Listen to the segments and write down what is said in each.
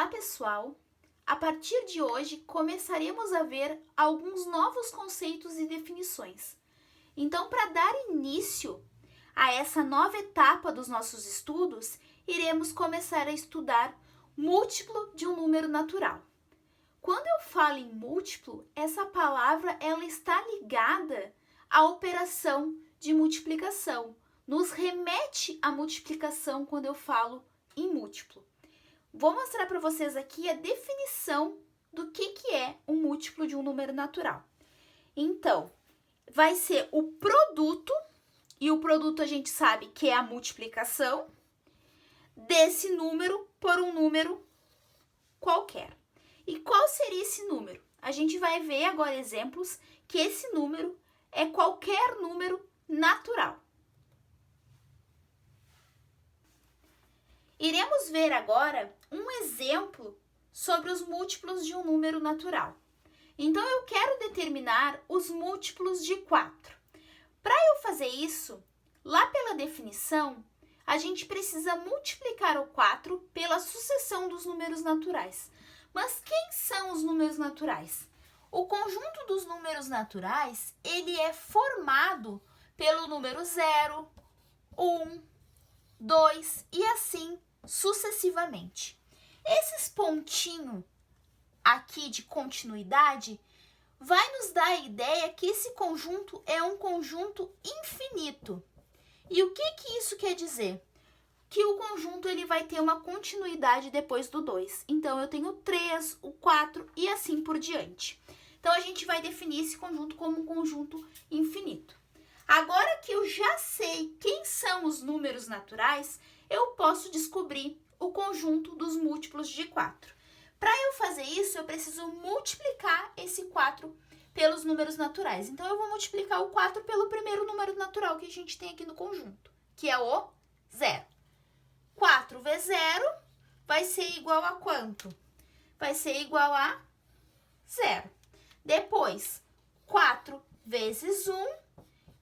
Olá, pessoal! A partir de hoje, começaremos a ver alguns novos conceitos e definições. Então, para dar início a essa nova etapa dos nossos estudos, iremos começar a estudar múltiplo de um número natural. Quando eu falo em múltiplo, essa palavra ela está ligada à operação de multiplicação. Nos remete à multiplicação quando eu falo em múltiplo. Vou mostrar para vocês aqui a definição do que é um múltiplo de um número natural. Então, vai ser o produto, e o produto a gente sabe que é a multiplicação, desse número por um número qualquer. E qual seria esse número? A gente vai ver agora exemplos que esse número é qualquer número natural. Iremos ver agora um exemplo sobre os múltiplos de um número natural. Então, eu quero determinar os múltiplos de 4. Para eu fazer isso, lá pela definição, a gente precisa multiplicar o 4 pela sucessão dos números naturais. Mas quem são os números naturais? O conjunto dos números naturais, ele é formado pelo número 0, 1, 2 e assim sucessivamente. Esses pontinhos aqui de continuidade vai nos dar a ideia que esse conjunto é um conjunto infinito. E o que isso quer dizer? Que o conjunto ele vai ter uma continuidade depois do 2. Então, eu tenho o 3, o 4 e assim por diante. Então, a gente vai definir esse conjunto como um conjunto infinito. Agora que eu já sei quem são os números naturais, eu posso descobrir o conjunto dos múltiplos de 4. Para eu fazer isso, eu preciso multiplicar esse 4 pelos números naturais. Então, eu vou multiplicar o 4 pelo primeiro número natural que a gente tem aqui no conjunto, que é o 0. 4 vezes 0 vai ser igual a quanto? Vai ser igual a 0. Depois, 4 vezes 1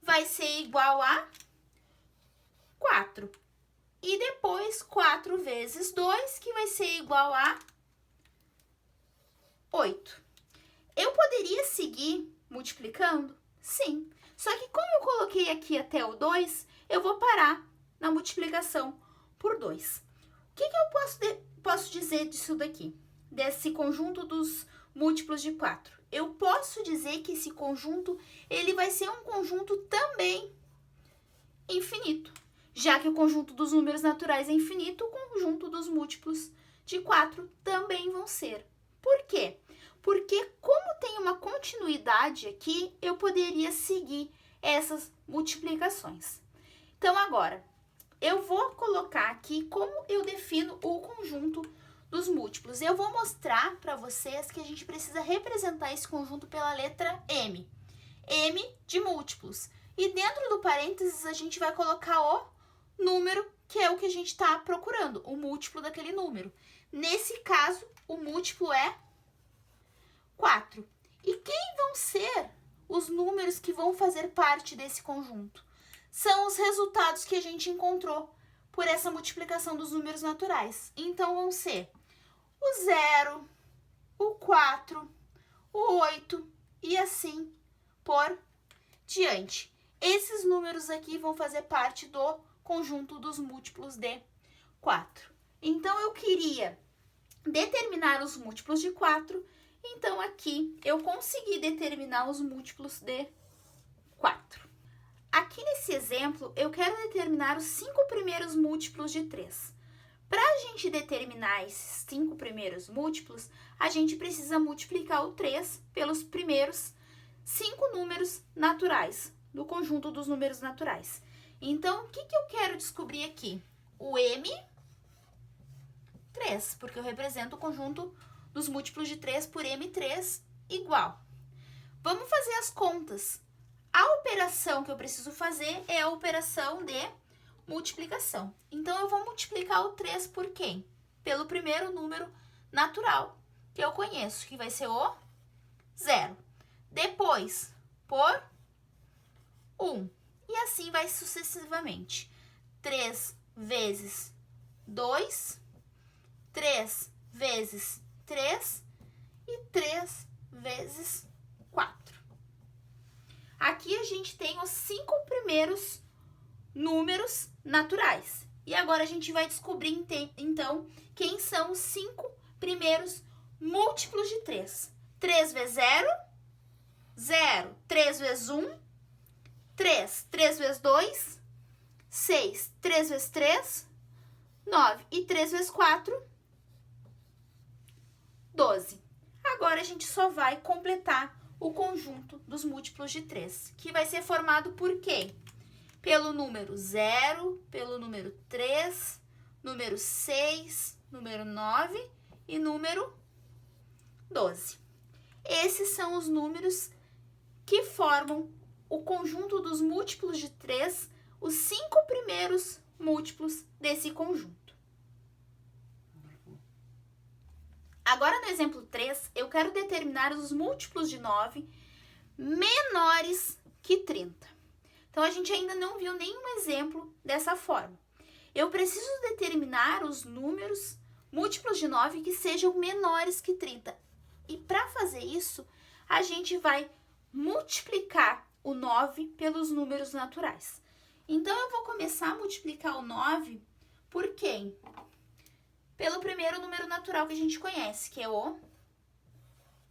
vai ser igual a 4. E depois, 4 vezes 2, que vai ser igual a 8. Eu poderia seguir multiplicando? Sim. Só que como eu coloquei aqui até o 2, eu vou parar na multiplicação por 2. O que eu posso dizer disso daqui? Desse conjunto dos múltiplos de 4? Eu posso dizer que esse conjunto ele vai ser um conjunto também infinito. Já que o conjunto dos números naturais é infinito, o conjunto dos múltiplos de 4 também vão ser. Por quê? Porque como tem uma continuidade aqui, eu poderia seguir essas multiplicações. Então, agora, eu vou colocar aqui como eu defino o conjunto dos múltiplos. Eu vou mostrar para vocês que a gente precisa representar esse conjunto pela letra M. M de múltiplos. E dentro do parênteses, a gente vai colocar o número, que é o que a gente está procurando, o múltiplo daquele número. Nesse caso, o múltiplo é 4. E quem vão ser os números que vão fazer parte desse conjunto? São os resultados que a gente encontrou por essa multiplicação dos números naturais. Então, vão ser o 0, o 4, o 8 e assim por diante. Esses números aqui vão fazer parte do conjunto dos múltiplos de 4. Então, eu queria determinar os múltiplos de 4, então aqui eu consegui determinar os múltiplos de 4. Aqui nesse exemplo, eu quero determinar os 5 primeiros múltiplos de 3. Para a gente determinar esses 5 primeiros múltiplos, a gente precisa multiplicar o 3 pelos primeiros 5 números naturais, do conjunto dos números naturais. Então, o que eu quero descobrir aqui? O M3, porque eu represento o conjunto dos múltiplos de 3 por M3 igual. Vamos fazer as contas. A operação que eu preciso fazer é a operação de multiplicação. Então, eu vou multiplicar o 3 por quem? Pelo primeiro número natural que eu conheço, que vai ser o 0. Depois, por 1. E assim vai sucessivamente. 3 vezes 2, 3 vezes 3 e 3 vezes 4. Aqui a gente tem os 5 primeiros números naturais. E agora a gente vai descobrir, então, quem são os 5 primeiros múltiplos de 3. 3 vezes 0, 0. 3 vezes 1, 3. 3 vezes 2, 6. 3 vezes 3, 9. E 3 vezes 4, 12. Agora a gente só vai completar o conjunto dos múltiplos de 3, que vai ser formado por quem? Pelo número 0, pelo número 3, número 6, número 9 e número 12. Esses são os números que formam o conjunto dos múltiplos de 3, os 5 primeiros múltiplos desse conjunto. Agora, no exemplo 3, eu quero determinar os múltiplos de 9 menores que 30. Então, a gente ainda não viu nenhum exemplo dessa forma. Eu preciso determinar os números múltiplos de 9 que sejam menores que 30. E para fazer isso, a gente vai multiplicar o 9 pelos números naturais. Então, eu vou começar a multiplicar o 9 por quem? Pelo primeiro número natural que a gente conhece, que é o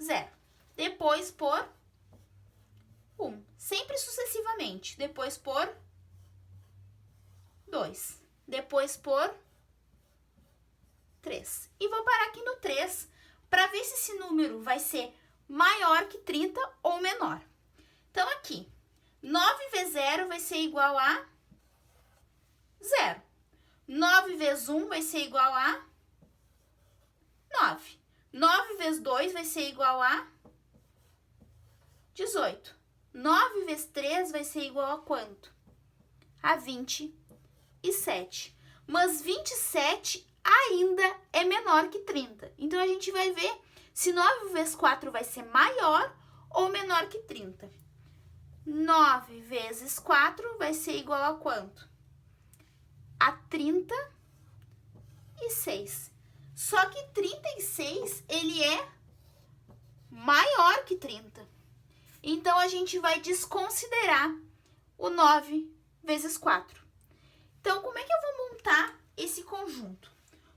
0. Depois por 1. Sempre sucessivamente. Depois por 2. Depois por 3. E vou parar aqui no 3 para ver se esse número vai ser maior que 30 ou menor. Então, aqui, 9 vezes 0 vai ser igual a 0. 9 vezes 1 vai ser igual a 9. 9 vezes 2 vai ser igual a 18. 9 vezes 3 vai ser igual a quanto? A 27. Mas 27 ainda é menor que 30. Então, a gente vai ver se 9 vezes 4 vai ser maior ou menor que 30. 9 vezes 4 vai ser igual a quanto? A 36. Só que 36, ele é maior que 30. Então, a gente vai desconsiderar o 9 vezes 4. Então, como é que eu vou montar esse conjunto?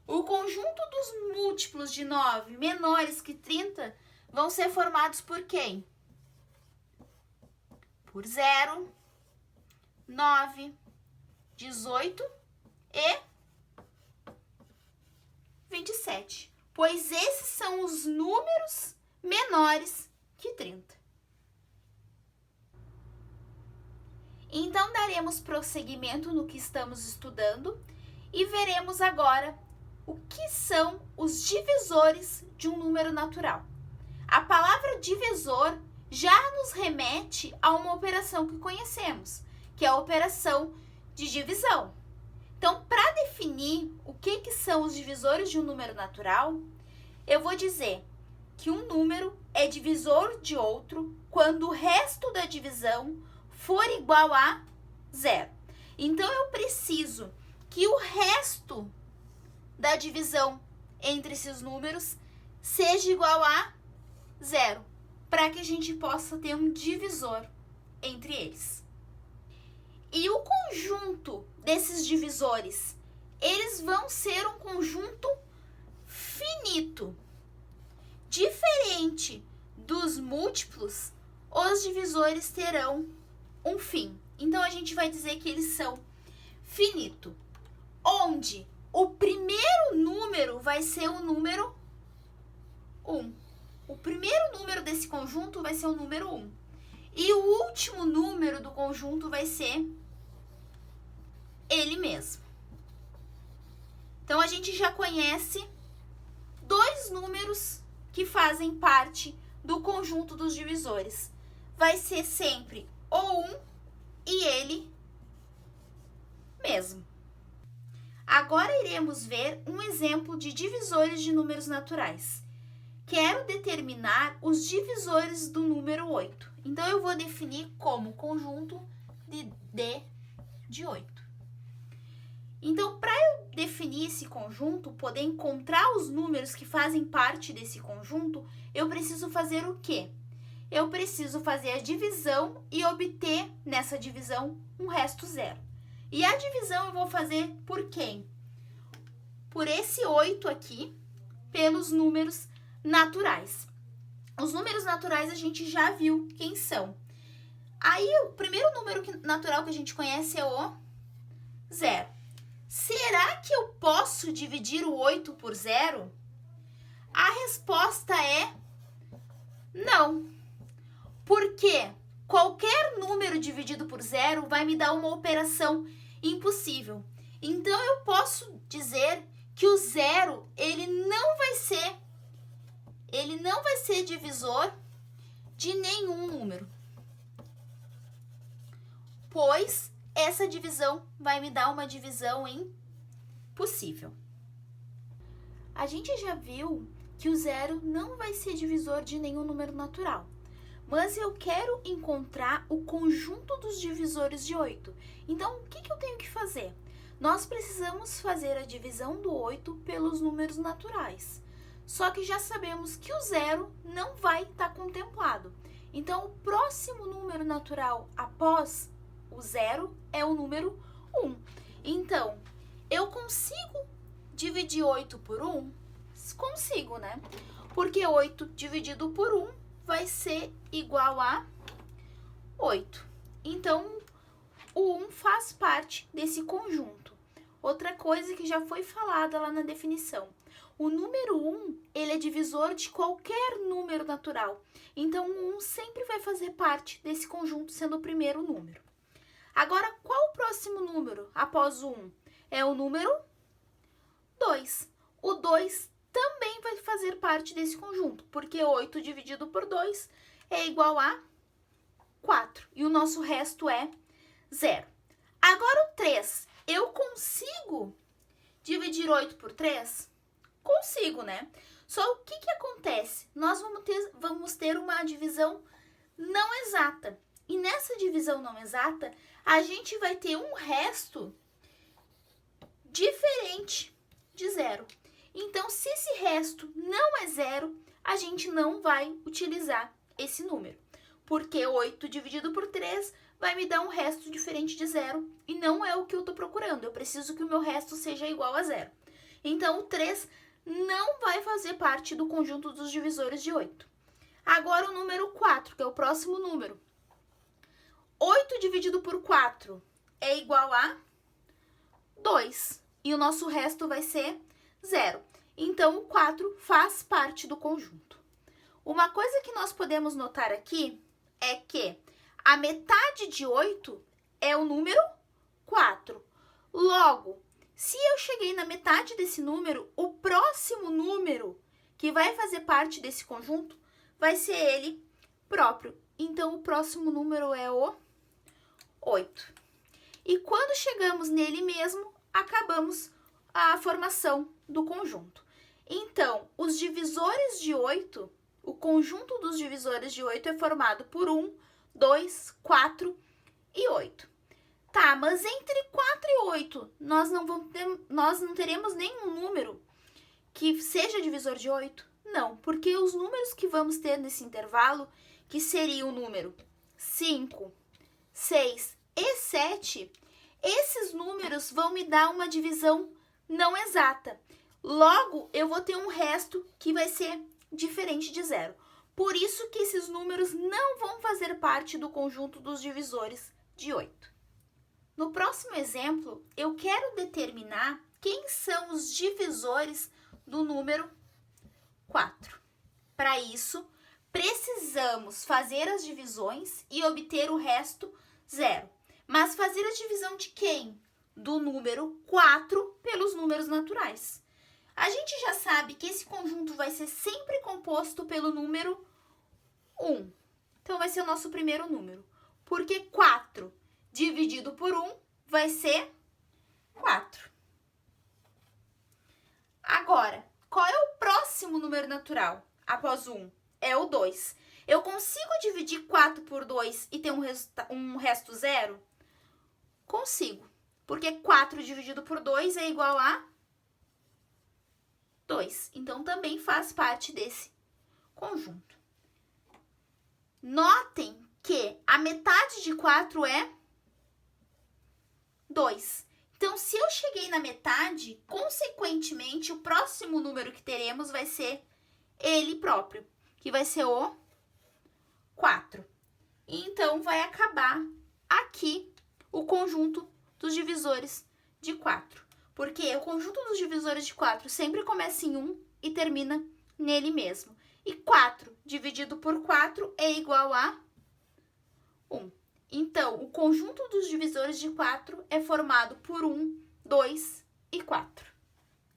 O conjunto dos múltiplos de 9 menores que 30 vão ser formados por quem? Por 0, 9, 18 e 27. Pois esses são os números menores que 30. Então, daremos prosseguimento no que estamos estudando e veremos agora o que são os divisores de um número natural. A palavra divisor já nos remete a uma operação que conhecemos, que é a operação de divisão. Então, para definir o que são os divisores de um número natural, eu vou dizer que um número é divisor de outro quando o resto da divisão for igual a 0. Então, eu preciso que o resto da divisão entre esses números seja igual a 0, para que a gente possa ter um divisor entre eles. E o conjunto desses divisores, eles vão ser um conjunto finito. Diferente dos múltiplos, os divisores terão um fim. Então, a gente vai dizer que eles são finito, onde o primeiro número vai ser o número 1. O primeiro número desse conjunto vai ser o número 1. E o último número do conjunto vai ser ele mesmo. Então, a gente já conhece dois números que fazem parte do conjunto dos divisores. Vai ser sempre o 1 e ele mesmo. Agora iremos ver um exemplo de divisores de números naturais. Quero determinar os divisores do número 8. Então, eu vou definir como conjunto de D de 8. Então, para eu definir esse conjunto, poder encontrar os números que fazem parte desse conjunto, eu preciso fazer o quê? Eu preciso fazer a divisão e obter nessa divisão um resto zero. E a divisão eu vou fazer por quem? Por esse 8 aqui, pelos números naturais. Os números naturais a gente já viu quem são. Aí, o primeiro número natural que a gente conhece é o zero. Será que eu posso dividir o 8 por zero? A resposta é não. Porque qualquer número dividido por zero vai me dar uma operação impossível. Então, eu posso dizer que o zero, ele não vai ser divisor de nenhum número. Pois essa divisão vai me dar uma divisão impossível. A gente já viu que o zero não vai ser divisor de nenhum número natural. Mas eu quero encontrar o conjunto dos divisores de 8. Então, o que eu tenho que fazer? Nós precisamos fazer a divisão do 8 pelos números naturais. Só que já sabemos que o zero não vai estar contemplado. Então, o próximo número natural após o zero é o número 1. Então, eu consigo dividir 8 por 1? Consigo, né? Porque 8 dividido por 1 vai ser igual a 8. Então, o 1 faz parte desse conjunto. Outra coisa que já foi falada lá na definição. O número 1, ele é divisor de qualquer número natural. Então, o 1 sempre vai fazer parte desse conjunto, sendo o primeiro número. Agora, qual o próximo número após o 1? É o número 2. O 2 também vai fazer parte desse conjunto, porque 8 dividido por 2 é igual a 4. E o nosso resto é 0. Agora, o 3. Eu consigo dividir 8 por 3? Consigo, né? Só o que acontece? Nós vamos ter uma divisão não exata. E nessa divisão não exata, a gente vai ter um resto diferente de 0. Então, se esse resto não é 0, a gente não vai utilizar esse número. Porque 8 dividido por 3 vai me dar um resto diferente de 0 e não é o que eu estou procurando. Eu preciso que o meu resto seja igual a 0. Então, o 3 não vai fazer parte do conjunto dos divisores de 8. Agora, o número 4, que é o próximo número. 8 dividido por 4 é igual a 2. E o nosso resto vai ser 0. Então, o 4 faz parte do conjunto. Uma coisa que nós podemos notar aqui é que a metade de 8 é o número 4. Logo, se eu cheguei na metade desse número, o próximo número que vai fazer parte desse conjunto vai ser ele próprio. Então, o próximo número é o 8. E quando chegamos nele mesmo, acabamos a formação do conjunto. Então, os divisores de 8, o conjunto dos divisores de 8 é formado por 1, 2, 4 e 8. Tá, mas entre 4 e 8, nós não teremos nenhum número que seja divisor de 8? Não, porque os números que vamos ter nesse intervalo, que seria o número 5, 6 e 7, esses números vão me dar uma divisão não exata. Logo, eu vou ter um resto que vai ser diferente de 0. Por isso que esses números não vão fazer parte do conjunto dos divisores de 8. No próximo exemplo, eu quero determinar quem são os divisores do número 4. Para isso, precisamos fazer as divisões e obter o resto 0. Mas fazer a divisão de quem? Do número 4 pelos números naturais. A gente já sabe que esse conjunto vai ser sempre composto pelo número 1. Então, vai ser o nosso primeiro número. Porque 4 dividido por 1 vai ser 4. Agora, qual é o próximo número natural após 1? É o 2. Eu consigo dividir 4 por 2 e ter um resto 0? Consigo, porque 4 dividido por 2 é igual a 2. Então, também faz parte desse conjunto. Notem que a metade de 4 é 2. Então, se eu cheguei na metade, consequentemente, o próximo número que teremos vai ser ele próprio, que vai ser o 4. Então, vai acabar aqui o conjunto dos divisores de 4. Porque o conjunto dos divisores de 4 sempre começa em 1 e termina nele mesmo. E 4 dividido por 4 é igual a 1. Então, o conjunto dos divisores de 4 é formado por 1, 2 e 4.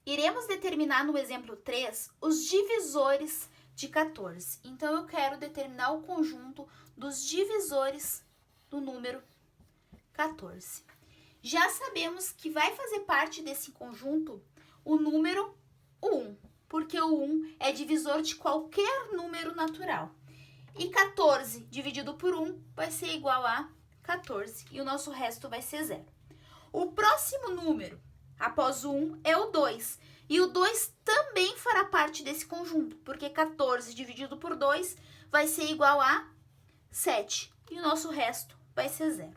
Iremos determinar no exemplo 3 os divisores de 14. Então, eu quero determinar o conjunto dos divisores do número 14. Já sabemos que vai fazer parte desse conjunto o número 1, porque o 1 é divisor de qualquer número natural. E 14 dividido por 1 vai ser igual a 14 e o nosso resto vai ser 0. O próximo número após o 1 é o 2. E o 2 também fará parte desse conjunto, porque 14 dividido por 2 vai ser igual a 7 e o nosso resto vai ser 0.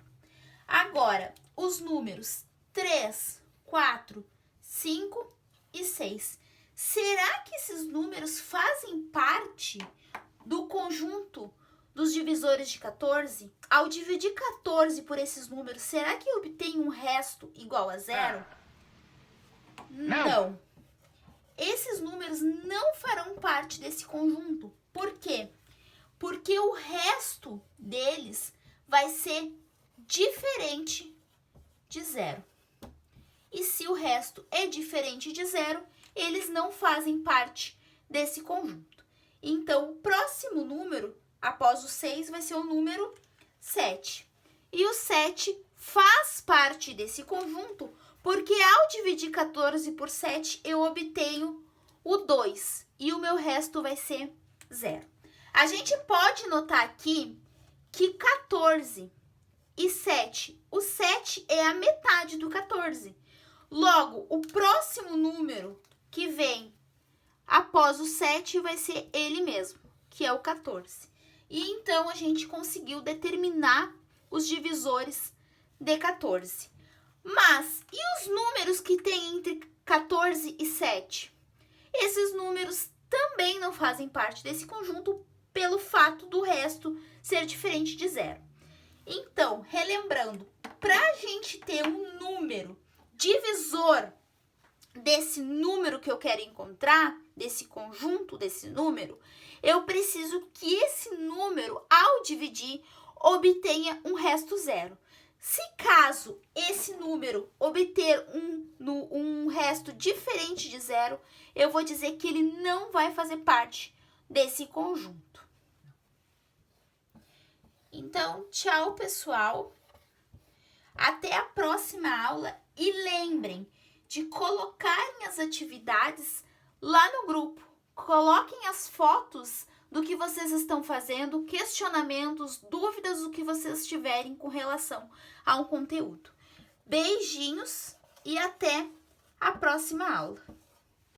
Agora, os números 3, 4, 5 e 6. Será que esses números fazem parte do conjunto dos divisores de 14? Ao dividir 14 por esses números, será que eu obtenho um resto igual a 0? Não. Esses números não farão parte desse conjunto. Por quê? Porque o resto deles vai ser diferente de 0. E se o resto é diferente de 0, eles não fazem parte desse conjunto. Então, o próximo número, após o 6, vai ser o número 7. E o 7 faz parte desse conjunto, porque ao dividir 14 por 7, eu obtenho o 2. E o meu resto vai ser 0. A gente pode notar aqui que 14 e 7, o 7 é a metade do 14. Logo, o próximo número que vem após o 7 vai ser ele mesmo, que é o 14. E então, a gente conseguiu determinar os divisores de 14. Mas, e os números que tem entre 14 e 7? Esses números também não fazem parte desse conjunto pelo fato do resto ser diferente de 0. Então, relembrando, para a gente ter um número divisor desse número que eu quero encontrar, desse conjunto desse número, eu preciso que esse número, ao dividir, obtenha um resto 0. Se caso esse número obter um resto diferente de 0, eu vou dizer que ele não vai fazer parte desse conjunto. Então, tchau, pessoal. Até a próxima aula e lembrem de colocarem as atividades lá no grupo. Coloquem as fotos do que vocês estão fazendo, questionamentos, dúvidas do que vocês tiverem com relação ao conteúdo. Beijinhos e até a próxima aula.